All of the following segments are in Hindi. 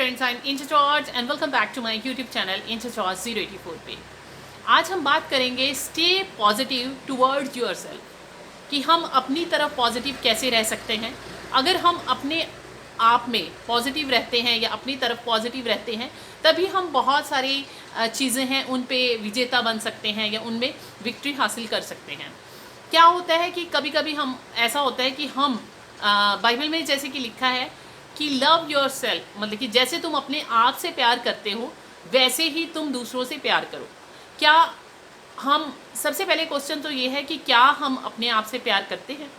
Friends, I am Inch George and welcome back to my YouTube channel Inch George 084 पे। आज हम बात करेंगे स्टे पॉजिटिव टुवर्ड्स योरसेल्फ, कि हम अपनी तरफ पॉजिटिव कैसे रह सकते हैं। अगर हम अपने आप में पॉजिटिव रहते हैं या अपनी तरफ पॉजिटिव रहते हैं, तभी हम बहुत सारी चीज़ें हैं उन पे विजेता बन सकते हैं या उनमें विक्ट्री हासिल कर सकते हैं। क्या होता है कि कभी कभी हम ऐसा होता है कि हम बाइबल में जैसे कि लिखा है कि लव योर सेल्फ, मतलब कि जैसे तुम अपने आप से प्यार करते हो वैसे ही तुम दूसरों से प्यार करो। क्या हम, सबसे पहले क्वेश्चन तो ये है कि क्या हम अपने आप से प्यार करते हैं?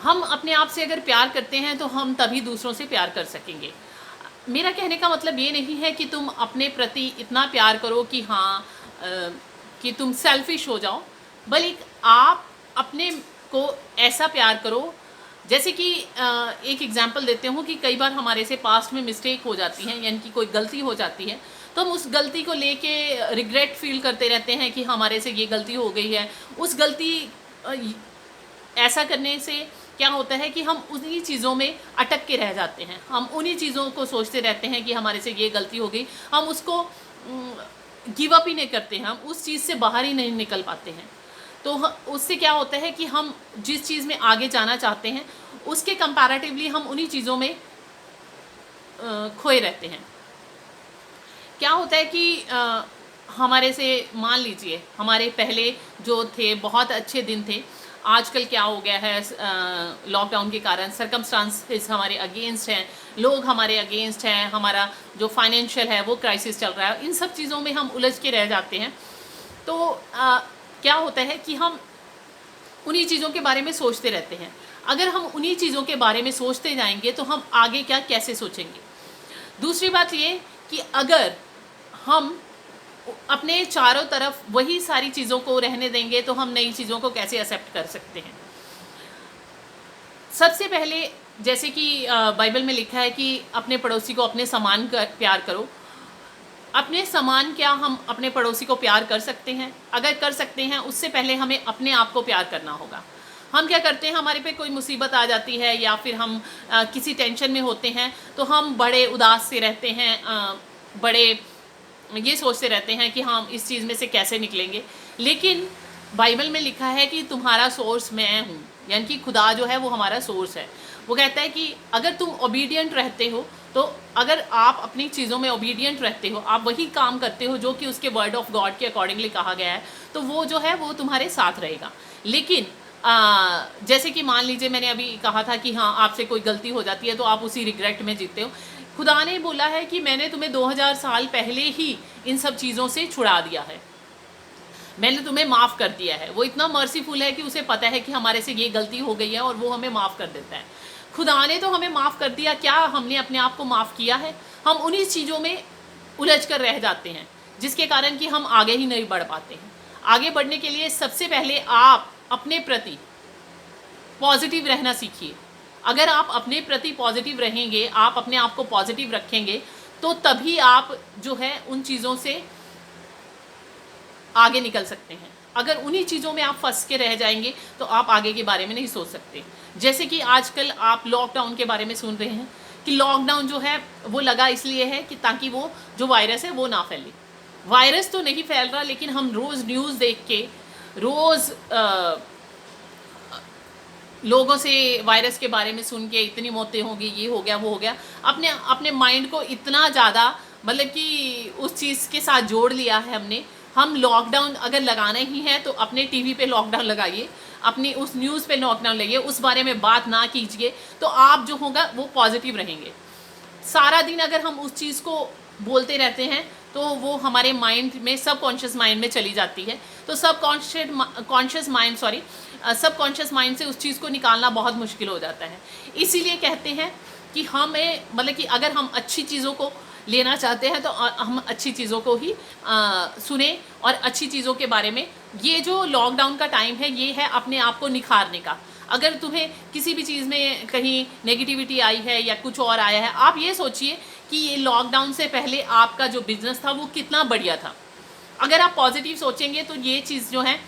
हम अपने आप से अगर प्यार करते हैं तो हम तभी दूसरों से प्यार कर सकेंगे। मेरा कहने का मतलब ये नहीं है कि तुम अपने प्रति इतना प्यार करो कि हाँ कि तुम सेल्फिश हो जाओ, बल्कि आप अपने को ऐसा प्यार करो। जैसे कि एक एग्जांपल देते हूँ कि कई बार हमारे से पास्ट में मिस्टेक हो जाती है, यानी कि कोई गलती हो जाती है, तो हम उस गलती को लेके रिग्रेट फील करते रहते हैं कि हमारे से ये गलती हो गई है। उस गलती ऐसा करने से क्या होता है कि हम उन्हीं चीज़ों में अटक के रह जाते हैं। हम उन्हीं चीज़ों को सोचते रहते हैं कि हमारे से ये गलती हो गई, हम उसको गिव अप ही नहीं करते हैं, हम उस चीज़ से बाहर ही नहीं निकल पाते हैं। तो उससे क्या होता है कि हम जिस चीज़ में आगे जाना चाहते हैं उसके कंपैरेटिवली हम उन्हीं चीज़ों में खोए रहते हैं। क्या होता है कि हमारे से, मान लीजिए हमारे पहले जो थे बहुत अच्छे दिन थे, आजकल क्या हो गया है लॉकडाउन के कारण सर्कमस्टांसेस हमारे अगेंस्ट हैं, लोग हमारे अगेंस्ट हैं, हमारा जो फाइनेंशियल है वो क्राइसिस चल रहा है, इन सब चीज़ों में हम उलझ के रह जाते हैं। तो क्या होता है कि हम उन्हीं चीज़ों के बारे में सोचते रहते हैं। अगर हम उन्हीं चीज़ों के बारे में सोचते जाएंगे तो हम आगे क्या कैसे सोचेंगे। दूसरी बात ये कि अगर हम अपने चारों तरफ वही सारी चीज़ों को रहने देंगे तो हम नई चीज़ों को कैसे एक्सेप्ट कर सकते हैं। सबसे पहले जैसे कि बाइबल में लिखा है कि अपने पड़ोसी को अपने समान प्यार करो। अपने समान क्या हम अपने पड़ोसी को प्यार कर सकते हैं? अगर कर सकते हैं, उससे पहले हमें अपने आप को प्यार करना होगा। हम क्या करते हैं, हमारे पे कोई मुसीबत आ जाती है या फिर हम किसी टेंशन में होते हैं तो हम बड़े उदास से रहते हैं, बड़े ये सोचते रहते हैं कि हम इस चीज़ में से कैसे निकलेंगे। लेकिन बाइबल में लिखा है कि तुम्हारा सोर्स मैं हूँ, यानी कि खुदा जो है वो हमारा सोर्स है। वो कहता है कि अगर तुम ओबीडियंट रहते हो, तो अगर आप अपनी चीज़ों में ओबीडियंट रहते हो, आप वही काम करते हो जो कि उसके वर्ड ऑफ गॉड के अकॉर्डिंगली कहा गया है, तो वो जो है वो तुम्हारे साथ रहेगा। लेकिन जैसे कि मान लीजिए मैंने अभी कहा था कि हाँ आपसे कोई गलती हो जाती है तो आप उसी रिग्रेट में जीते हो। खुदा ने बोला है कि मैंने तुम्हें 2000 साल पहले ही इन सब चीज़ों से छुड़ा दिया है, मैंने तुम्हें माफ़ कर दिया है। वो इतना मर्सीफुल है कि उसे पता है कि हमारे से ये गलती हो गई है और वो हमें माफ़ कर देता है। खुदा ने तो हमें माफ़ कर दिया, क्या हमने अपने आप को माफ़ किया है? हम उन्हीं चीज़ों में उलझ कर रह जाते हैं जिसके कारण कि हम आगे ही नहीं बढ़ पाते हैं। आगे बढ़ने के लिए सबसे पहले आप अपने प्रति पॉजिटिव रहना सीखिए। अगर आप अपने प्रति पॉजिटिव रहेंगे, आप अपने आप को पॉजिटिव रखेंगे, तो तभी आप जो है उन चीज़ों से आगे निकल सकते हैं। अगर उन्हीं चीज़ों में आप फंस के रह जाएंगे तो आप आगे के बारे में नहीं सोच सकते। जैसे कि आजकल आप लॉकडाउन के बारे में सुन रहे हैं कि लॉकडाउन जो है वो लगा इसलिए है कि ताकि वो जो वायरस है वो ना फैले। वायरस तो नहीं फैल रहा, लेकिन हम रोज़ न्यूज़ देख के, रोज़ लोगों से वायरस के बारे में सुन के इतनी मौतें होंगी, ये हो गया वो हो गया, अपने अपने माइंड को इतना ज़्यादा मतलब कि उस चीज़ के साथ जोड़ लिया है हमने। हम लॉकडाउन अगर लगाना ही है तो अपने टीवी पे लॉकडाउन लगाइए, अपनी उस न्यूज़ पे लॉकडाउन लगाइए, उस बारे में बात ना कीजिए, तो आप जो होगा वो पॉजिटिव रहेंगे। सारा दिन अगर हम उस चीज़ को बोलते रहते हैं तो वो हमारे माइंड में, सबकॉन्शियस माइंड में चली जाती है। तो सबकॉन्शियस माइंड से उस चीज़ को निकालना बहुत मुश्किल हो जाता है। इसीलिए कहते हैं कि हमें, मतलब कि अगर हम अच्छी चीज़ों को लेना चाहते हैं तो हम अच्छी चीज़ों को ही सुने और अच्छी चीज़ों के बारे में। ये जो लॉकडाउन का टाइम है ये है अपने आप को निखारने का। अगर तुम्हें किसी भी चीज़ में कहीं नेगेटिविटी आई है या कुछ और आया है, आप ये सोचिए कि ये लॉकडाउन से पहले आपका जो बिजनेस था वो कितना बढ़िया था। अगर आप पॉजिटिव सोचेंगे तो ये चीज़ जो है,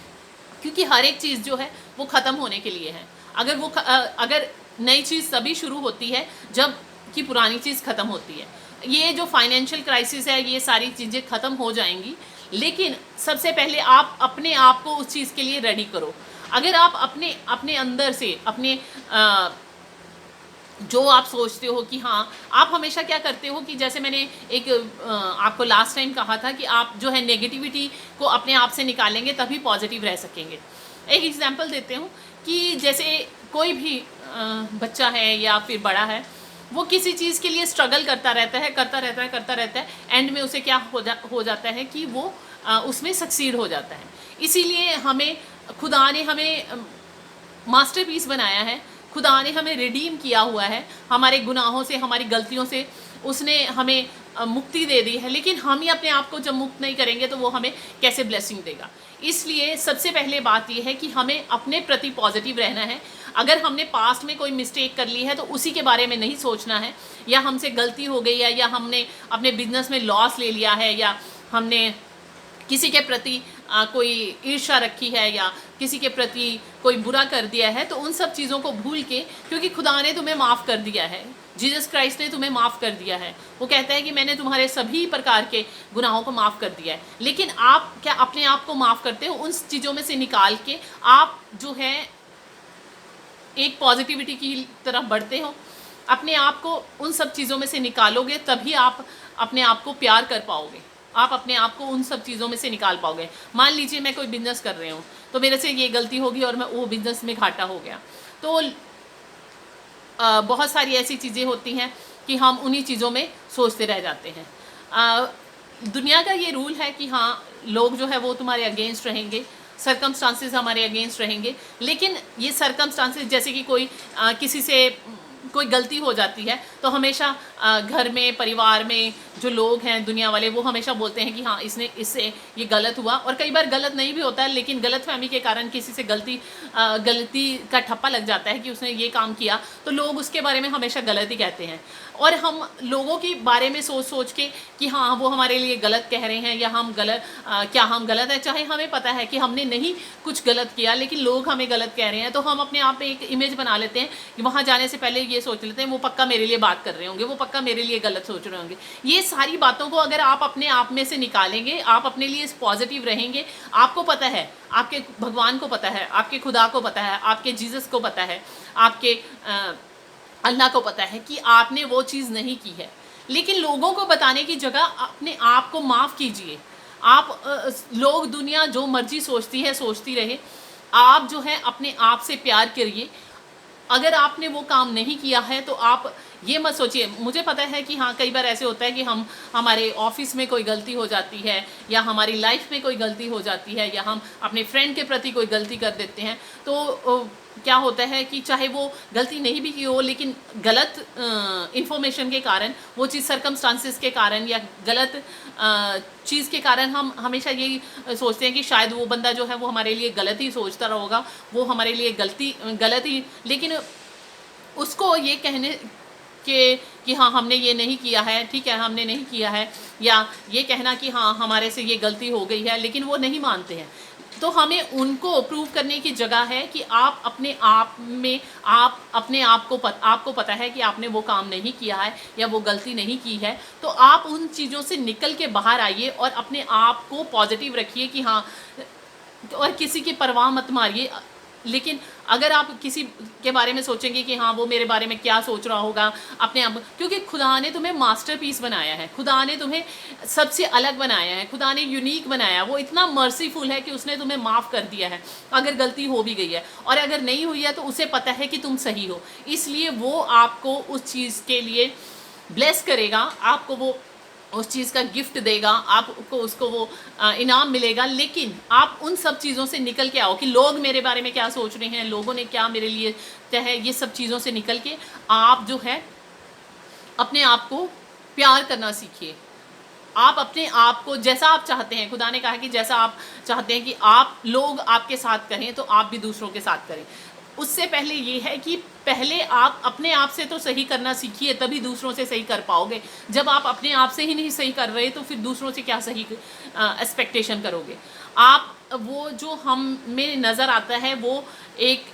क्योंकि हर एक चीज़ जो है वो ख़त्म होने के लिए है। अगर नई चीज़ तभी शुरू होती है जब कि पुरानी चीज़ ख़त्म होती है। ये जो फाइनेंशियल क्राइसिस है, ये सारी चीज़ें ख़त्म हो जाएंगी, लेकिन सबसे पहले आप अपने आप को उस चीज़ के लिए रेडी करो। अगर आप अपने अपने अंदर से अपने जो आप सोचते हो कि हाँ, आप हमेशा क्या करते हो कि जैसे मैंने एक आपको लास्ट टाइम कहा था कि आप जो है नेगेटिविटी को अपने आप से निकालेंगे तभी पॉजिटिव रह सकेंगे। एक एग्जांपल देते हूँ कि जैसे कोई भी बच्चा है या फिर बड़ा है, वो किसी चीज़ के लिए स्ट्रगल करता रहता है, एंड में उसे क्या हो जाता है कि वो उसमें सक्सीड हो जाता है। इसीलिए हमें खुदा ने हमें मास्टरपीस बनाया है, खुदा ने हमें रिडीम किया हुआ है, हमारे गुनाहों से, हमारी गलतियों से उसने हमें मुक्ति दे दी है। लेकिन हम ही अपने आप को जब मुक्त नहीं करेंगे तो वो हमें कैसे ब्लेसिंग देगा। इसलिए सबसे पहले बात ये है कि हमें अपने प्रति पॉजिटिव रहना है। अगर हमने पास्ट में कोई मिस्टेक कर ली है तो उसी के बारे में नहीं सोचना है, या हमसे गलती हो गई है, या हमने अपने बिजनेस में लॉस ले लिया है, या हमने किसी के प्रति कोई ईर्ष्या रखी है, या किसी के प्रति कोई बुरा कर दिया है, तो उन सब चीज़ों को भूल के, क्योंकि खुदा ने तुम्हें माफ़ कर दिया है, जीसस क्राइस्ट ने तुम्हें माफ़ कर दिया है। वो कहता है कि मैंने तुम्हारे सभी प्रकार के गुनाहों को माफ़ कर दिया है। लेकिन आप क्या अपने आप को माफ़ करते हो? उन चीज़ों में से निकाल के आप जो है एक पॉजिटिविटी की तरफ बढ़ते हो। अपने आप को उन सब चीज़ों में से निकालोगे तभी आप अपने आप को प्यार कर पाओगे, आप अपने आप को उन सब चीज़ों में से निकाल पाओगे। मान लीजिए मैं कोई बिजनेस कर रही हूँ, तो मेरे से ये गलती होगी और मैं वो बिजनेस में घाटा हो गया, तो बहुत सारी ऐसी चीज़ें होती हैं कि हम उन्हीं चीज़ों में सोचते रह जाते हैं। दुनिया का ये रूल है कि हाँ, लोग जो है वो तुम्हारे अगेंस्ट रहेंगे, सरकमस्टांसेस हमारे अगेंस्ट रहेंगे, लेकिन ये सरकमस्टांसेस जैसे कि कोई किसी से कोई गलती हो जाती है तो हमेशा घर में, परिवार में जो लोग हैं, दुनिया वाले, वो हमेशा बोलते हैं कि हाँ, इससे ये गलत हुआ। और कई बार गलत नहीं भी होता है, लेकिन गलतफहमी के कारण किसी से गलती का ठप्पा लग जाता है कि उसने ये काम किया, तो लोग उसके बारे में हमेशा गलत ही कहते हैं। और हम लोगों के बारे में सोच के कि हाँ, वो हमारे लिए गलत कह रहे हैं, या हम क्या हम गलत हैं, चाहे हमें पता है कि हमने नहीं कुछ गलत किया, लेकिन लोग हमें गलत कह रहे हैं, तो हम अपने आप में एक इमेज बना लेते हैं कि वहाँ जाने से पहले ये सोच लेते हैं वो पक्का मेरे लिए बात कर रहे होंगे, वो पक्का मेरे लिए गलत सोच रहे होंगे। ये सारी बातों को अगर आप अपने आप में से निकालेंगे, आप अपने लिए पॉजिटिव रहेंगे, आपको पता है, आपके भगवान को पता है, आपके खुदा को पता है, आपके जीसस को पता है, आपके अल्लाह को पता है कि आपने वो चीज़ नहीं की है। लेकिन लोगों को बताने की जगह अपने आप को माफ़ कीजिए। आप लोग, दुनिया जो मर्जी सोचती है सोचती रहे, आप जो है अपने आप से प्यार करिए। अगर आपने वो काम नहीं किया है तो आप ये मत सोचिए। मुझे पता है कि हाँ, कई बार ऐसे होता है कि हमारे ऑफिस में कोई गलती हो जाती है, या हमारी लाइफ में कोई गलती हो जाती है, या हम अपने फ्रेंड के प्रति कोई गलती कर देते हैं, तो क्या होता है कि चाहे वो गलती नहीं भी की हो, लेकिन गलत इन्फॉर्मेशन के कारण, वो चीज़ सरकमस्टांसेस के कारण, या गलत चीज़ के कारण हम हमेशा यही सोचते हैं कि शायद वो बंदा जो है वो हमारे लिए गलत ही सोचता रहेगा, वो हमारे लिए गलत ही। लेकिन उसको ये कहने कि हाँ, हमने ये नहीं किया है, ठीक है, हमने नहीं किया है, या ये कहना कि हाँ, हमारे से ये गलती हो गई है, लेकिन वो नहीं मानते हैं। तो हमें उनको प्रूव करने की जगह है कि आप अपने आप में, आप अपने आप को आपको पता है कि आपने वो काम नहीं किया है या वो गलती नहीं की है, तो आप उन चीज़ों से निकल के बाहर आइए और अपने आप को पॉजिटिव रखिए कि हाँ, और किसी की परवाह मत मारिए। लेकिन अगर आप किसी के बारे में सोचेंगे कि हाँ, वो मेरे बारे में क्या सोच रहा होगा, अपने आप, क्योंकि खुदा ने तुम्हें मास्टरपीस बनाया है, खुदा ने तुम्हें सबसे अलग बनाया है, खुदा ने यूनिक बनाया। वो इतना मर्सीफुल है कि उसने तुम्हें माफ़ कर दिया है अगर गलती हो भी गई है, और अगर नहीं हुई है तो उसे पता है कि तुम सही हो, इसलिए वो आपको उस चीज़ के लिए ब्लेस करेगा, आपको वो उस चीज़ का गिफ्ट देगा, आपको उसको वो इनाम मिलेगा। लेकिन आप उन सब चीज़ों से निकल के आओ कि लोग मेरे बारे में क्या सोच रहे हैं, लोगों ने क्या मेरे लिए चाहे, ये सब चीज़ों से निकल के आप जो है अपने आप को प्यार करना सीखिए। आप अपने आप को जैसा आप चाहते हैं, खुदा ने कहा कि जैसा आप चाहते हैं कि आप लोग आपके साथ करें, तो आप भी दूसरों के साथ करें। उससे पहले ये है कि पहले आप अपने आप से तो सही करना सीखिए, तभी दूसरों से सही कर पाओगे। जब आप अपने आप से ही नहीं सही कर रहे तो फिर दूसरों से क्या सही एक्सपेक्टेशन करोगे। आप वो जो हम में नज़र आता है वो एक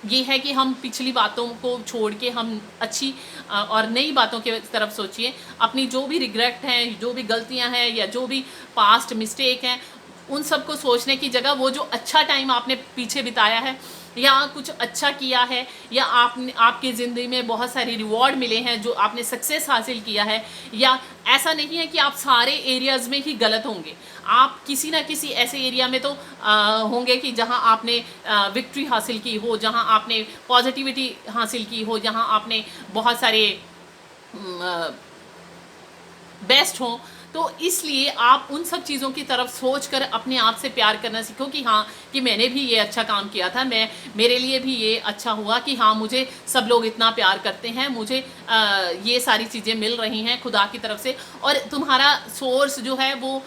ये है कि हम पिछली बातों को छोड़ के हम अच्छी और नई बातों की तरफ सोचिए। अपनी जो भी रिग्रेट हैं, जो भी गलतियां हैं या जो भी पास्ट मिस्टेक हैं, उन सब को सोचने की जगह वो जो अच्छा टाइम आपने पीछे बिताया है या कुछ अच्छा किया है या आपने आपकी ज़िंदगी में बहुत सारे रिवॉर्ड मिले हैं, जो आपने सक्सेस हासिल किया है, या ऐसा नहीं है कि आप सारे एरियाज़ में ही गलत होंगे, आप किसी ना किसी ऐसे एरिया में तो होंगे कि जहां आपने विक्ट्री हासिल की हो, जहां आपने पॉजिटिविटी हासिल की हो, जहां आपने बहुत सारे बेस्ट हो। तो इसलिए आप उन सब चीज़ों की तरफ सोच कर अपने आप से प्यार करना सीखो कि हाँ, कि मैंने भी ये अच्छा काम किया था, मेरे लिए भी ये अच्छा हुआ, कि हाँ मुझे सब लोग इतना प्यार करते हैं, मुझे ये सारी चीज़ें मिल रही हैं खुदा की तरफ से। और तुम्हारा सोर्स जो है वो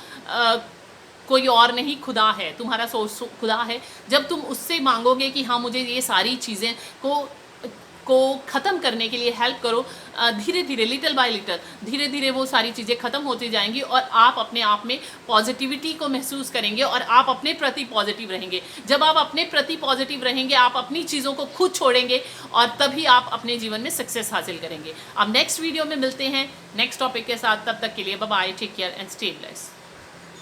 कोई और नहीं, खुदा है, तुम्हारा सोर्स खुदा है। जब तुम उससे मांगोगे कि हाँ मुझे ये सारी चीज़ें को ख़त्म करने के लिए हेल्प करो, धीरे धीरे, लिटिल बाय लिटिल, धीरे धीरे वो सारी चीज़ें ख़त्म होती जाएंगी और आप अपने आप में पॉजिटिविटी को महसूस करेंगे और आप अपने प्रति पॉजिटिव रहेंगे। जब आप अपने प्रति पॉजिटिव रहेंगे, आप अपनी चीज़ों को खुद छोड़ेंगे और तभी आप अपने जीवन में सक्सेस हासिल करेंगे। अब नेक्स्ट वीडियो में मिलते हैं नेक्स्ट टॉपिक के साथ। तब तक के लिए bye bye, take care and stay blessed.